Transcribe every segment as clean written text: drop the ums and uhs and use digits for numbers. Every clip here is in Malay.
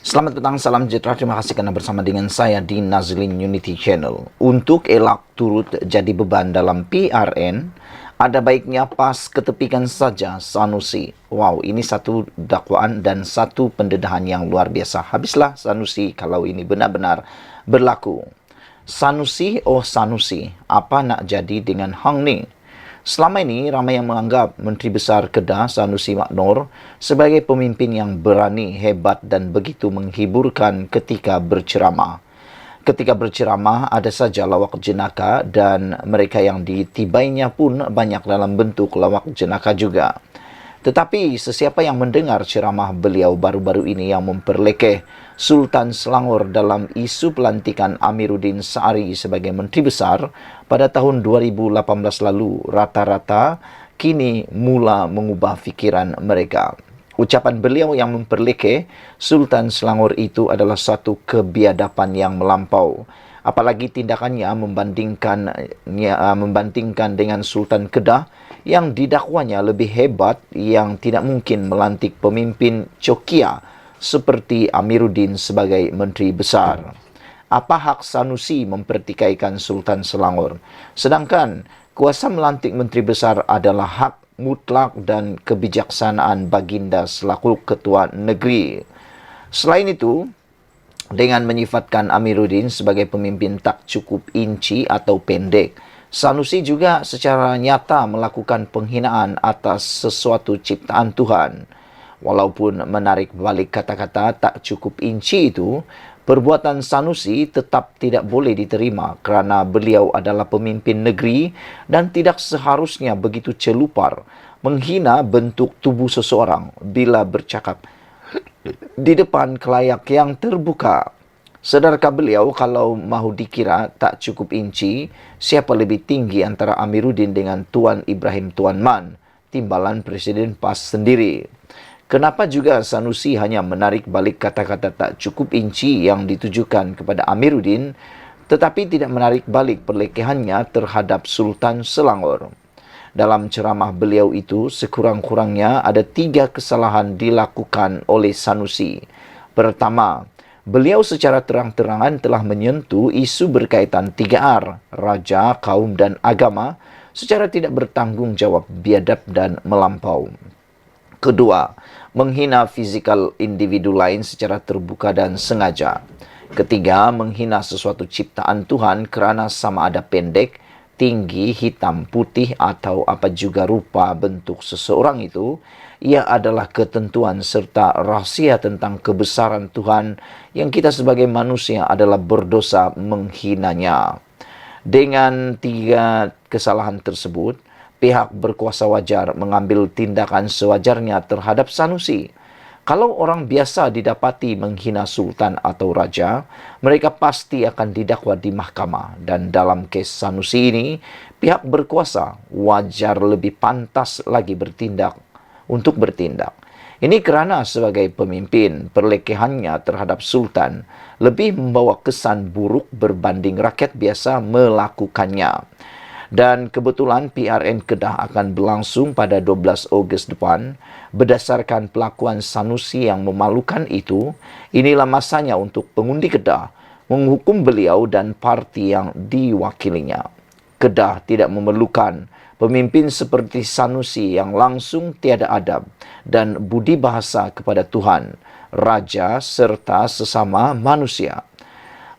Selamat petang, salam sejahtera. Terima kasih karena bersama dengan saya di Nazlin Unity Channel. Untuk elak turut jadi beban dalam PRN, ada baiknya pas ketepikan saja Sanusi. Wow, ini satu dakwaan dan satu pendedahan yang luar biasa. Habislah Sanusi kalau ini benar-benar berlaku. Sanusi, oh Sanusi, apa nak jadi dengan Hang Ni? Selama ini, ramai yang menganggap Menteri Besar Kedah Sanusi Maknor sebagai pemimpin yang berani, hebat dan begitu menghiburkan ketika berceramah. Ketika berceramah, ada saja lawak jenaka dan mereka yang ditibainya pun banyak dalam bentuk lawak jenaka juga. Tetapi sesiapa yang mendengar ceramah beliau baru-baru ini yang memperlekeh Sultan Selangor dalam isu pelantikan Amiruddin Saari sebagai Menteri Besar pada tahun 2018 lalu, rata-rata kini mula mengubah fikiran mereka. Ucapan beliau yang memperlekeh Sultan Selangor itu adalah satu kebiadaban yang melampau. Apalagi tindakannya membandingkan dengan Sultan Kedah yang didakwanya lebih hebat, yang tidak mungkin melantik pemimpin cokia seperti Amiruddin sebagai Menteri Besar. Apa hak Sanusi mempertikaikan Sultan Selangor? Sedangkan kuasa melantik Menteri Besar adalah hak mutlak dan kebijaksanaan Baginda selaku Ketua Negeri. Selain itu, dengan menyifatkan Amiruddin sebagai pemimpin tak cukup inci atau pendek, Sanusi juga secara nyata melakukan penghinaan atas sesuatu ciptaan Tuhan. Walaupun menarik balik kata-kata tak cukup inci itu, perbuatan Sanusi tetap tidak boleh diterima kerana beliau adalah pemimpin negeri dan tidak seharusnya begitu celupar menghina bentuk tubuh seseorang bila bercakap di depan khalayak yang terbuka. Sadarkah beliau kalau mahu dikira tak cukup inci, siapa lebih tinggi antara Amiruddin dengan Tuan Ibrahim Tuan Man, timbalan Presiden PAS sendiri? Kenapa juga Sanusi hanya menarik balik kata-kata tak cukup inci yang ditujukan kepada Amiruddin, tetapi tidak menarik balik perlekehannya terhadap Sultan Selangor? Dalam ceramah beliau itu, sekurang-kurangnya ada 3 kesalahan dilakukan oleh Sanusi. Pertama, beliau secara terang-terangan telah menyentuh isu berkaitan 3R, raja, kaum dan agama, secara tidak bertanggung jawab, biadab dan melampau. Kedua, menghina fizikal individu lain secara terbuka dan sengaja. Ketiga, menghina sesuatu ciptaan Tuhan kerana sama ada pendek, tinggi, hitam, putih atau apa juga rupa bentuk seseorang itu, ia adalah ketentuan serta rahsia tentang kebesaran Tuhan yang kita sebagai manusia adalah berdosa menghinanya. Dengan 3 kesalahan tersebut, pihak berkuasa wajar mengambil tindakan sewajarnya terhadap Sanusi. Kalau orang biasa didapati menghina sultan atau raja, mereka pasti akan didakwa di mahkamah. Dan dalam kes Sanusi ini, pihak berkuasa wajar lebih pantas lagi bertindak. Ini kerana sebagai pemimpin, perlekehannya terhadap sultan lebih membawa kesan buruk berbanding rakyat biasa melakukannya. Dan kebetulan PRN Kedah akan berlangsung pada 12 Ogos depan. Berdasarkan pelakuan Sanusi yang memalukan itu, inilah masanya untuk pengundi Kedah menghukum beliau dan parti yang diwakilinya. Kedah tidak memerlukan pemimpin seperti Sanusi yang langsung tiada adab dan budi bahasa kepada Tuhan, raja serta sesama manusia.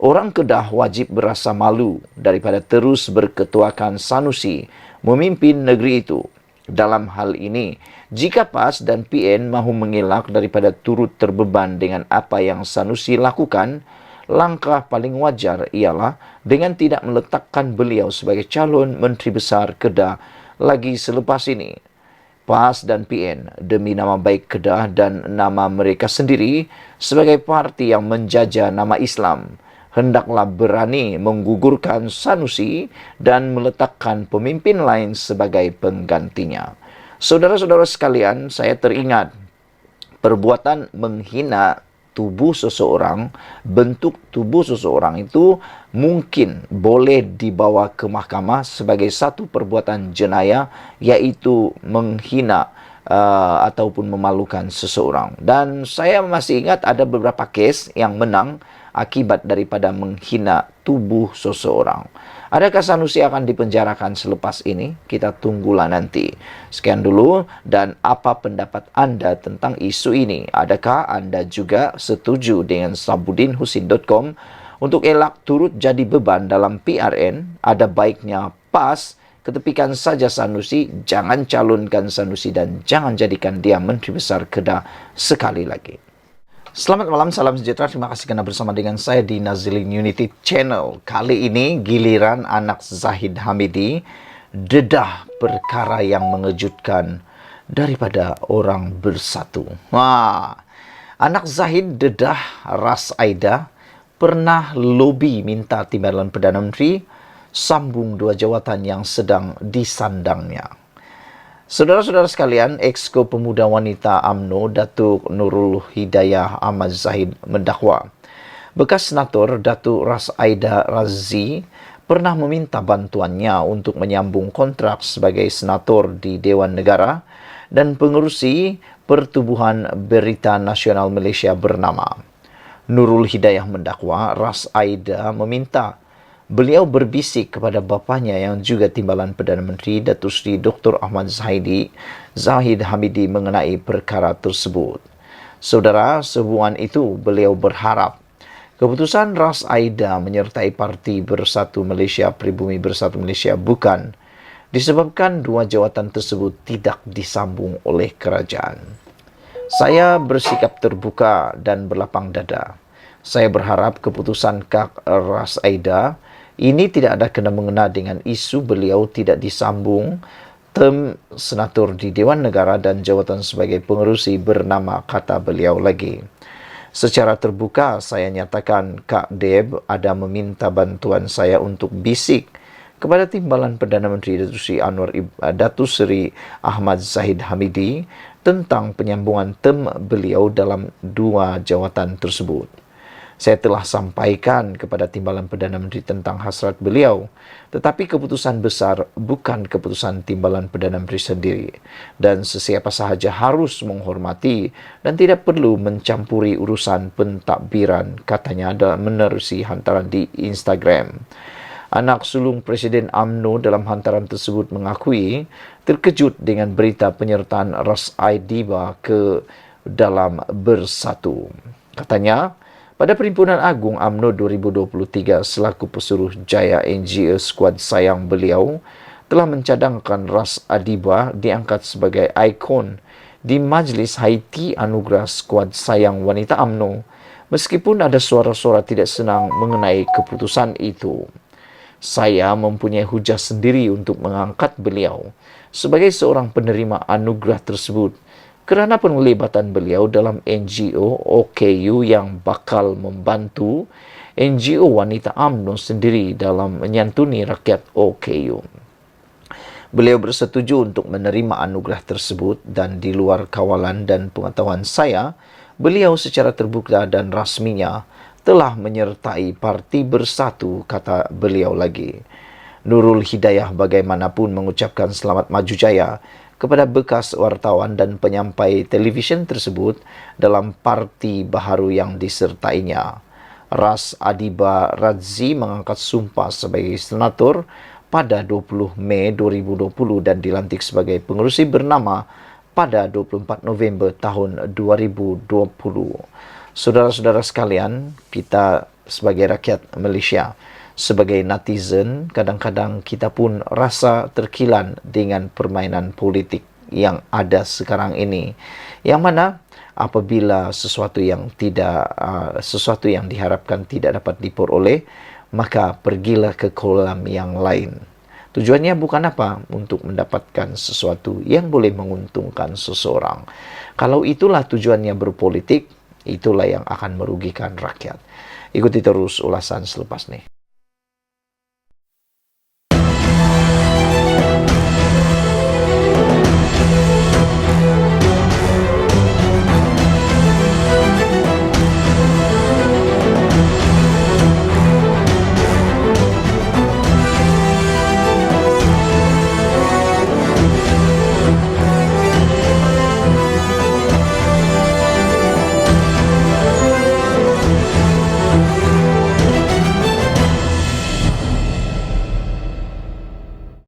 Orang Kedah wajib berasa malu daripada terus berketuakan Sanusi memimpin negeri itu. Dalam hal ini, jika PAS dan PN mahu mengelak daripada turut terbeban dengan apa yang Sanusi lakukan, langkah paling wajar ialah dengan tidak meletakkan beliau sebagai calon Menteri Besar Kedah lagi selepas ini. PAS dan PN demi nama baik Kedah dan nama mereka sendiri sebagai parti yang menjajah nama Islam, hendaklah berani menggugurkan Sanusi dan meletakkan pemimpin lain sebagai penggantinya. Saudara-saudara sekalian, saya teringat perbuatan menghina tubuh seseorang, bentuk tubuh seseorang itu mungkin boleh dibawa ke mahkamah sebagai satu perbuatan jenayah, iaitu menghina ataupun memalukan seseorang. Dan saya masih ingat ada beberapa kes yang menang akibat daripada menghina tubuh seseorang. Adakah Sanusi akan dipenjarakan selepas ini? Kita tunggulah nanti. Sekian dulu, dan apa pendapat Anda tentang isu ini? Adakah Anda juga setuju dengan sabudinhusin.com untuk elak turut jadi beban dalam PRN? Ada baiknya PAS ketepikan saja Sanusi, jangan calonkan Sanusi dan jangan jadikan dia Menteri Besar Kedah sekali lagi. Selamat malam, salam sejahtera. Terima kasih kerana bersama dengan saya di Nazilin Unity Channel. Kali ini giliran anak Zahid Hamidi dedah perkara yang mengejutkan daripada orang bersatu. Anak Zahid dedah Ras Aida pernah lobi minta timbalan Perdana Menteri sambung 2 jawatan yang sedang disandangnya. Saudara-saudara sekalian, Exco Pemuda Wanita UMNO Datuk Nurul Hidayah Ahmad Zahid mendakwa bekas senator Datuk Ras Aida Razzi pernah meminta bantuannya untuk menyambung kontrak sebagai senator di Dewan Negara dan pengerusi Pertubuhan Berita Nasional Malaysia bernama. Nurul Hidayah mendakwa Ras Aida meminta beliau berbisik kepada bapanya yang juga timbalan Perdana Menteri Datuk Seri Dr. Ahmad Zahid Hamidi mengenai perkara tersebut. Saudara, sehubungan itu beliau berharap keputusan Ras Aida menyertai Parti Bersatu Malaysia Pribumi Bersatu Malaysia bukan disebabkan 2 jawatan tersebut tidak disambung oleh kerajaan. Saya bersikap terbuka dan berlapang dada. Saya berharap keputusan Kak Ras Aida ini tidak ada kena-mengena dengan isu beliau tidak disambung term senator di Dewan Negara dan jawatan sebagai pengerusi bernama, kata beliau lagi. Secara terbuka saya nyatakan Kak Deb ada meminta bantuan saya untuk bisik kepada timbalan Perdana Menteri Datuk Seri Ahmad Zahid Hamidi tentang penyambungan term beliau dalam 2 jawatan tersebut. Saya telah sampaikan kepada timbalan Perdana Menteri tentang hasrat beliau, tetapi keputusan besar bukan keputusan timbalan Perdana Menteri sendiri, dan sesiapa sahaja harus menghormati dan tidak perlu mencampuri urusan pentadbiran, katanya dalam menerusi hantaran di Instagram. Anak sulung Presiden UMNO dalam hantaran tersebut mengakui terkejut dengan berita penyertaan Ras Aida ke dalam Bersatu. Katanya, pada Perhimpunan Agung UMNO 2023 selaku pesuruh jaya NGO skuad sayang beliau telah mencadangkan Ras Aida diangkat sebagai ikon di Majlis Haiti Anugerah Skuad Sayang Wanita UMNO meskipun ada suara-suara tidak senang mengenai keputusan itu. Saya mempunyai hujah sendiri untuk mengangkat beliau sebagai seorang penerima anugerah tersebut kerana penglibatan beliau dalam NGO OKU yang bakal membantu NGO Wanita UMNO sendiri dalam menyantuni rakyat OKU. Beliau bersetuju untuk menerima anugerah tersebut dan di luar kawalan dan pengetahuan saya, beliau secara terbuka dan rasminya telah menyertai Parti Bersatu, kata beliau lagi. Nurul Hidayah bagaimanapun mengucapkan selamat maju jaya kepada bekas wartawan dan penyampai televisyen tersebut dalam parti baharu yang disertainya. Ras Aida Razzi mengangkat sumpah sebagai senator pada 20 Mei 2020 dan dilantik sebagai pengerusi bernama pada 24 November tahun 2020. Saudara-saudara sekalian, kita sebagai rakyat Malaysia, sebagai netizen, kadang-kadang kita pun rasa terkilan dengan permainan politik yang ada sekarang ini. Yang mana apabila sesuatu yang diharapkan tidak dapat diperoleh, maka pergilah ke kolam yang lain. Tujuannya bukan apa? Untuk mendapatkan sesuatu yang boleh menguntungkan seseorang. Kalau itulah tujuannya berpolitik, itulah yang akan merugikan rakyat. Ikuti terus ulasan selepas ini.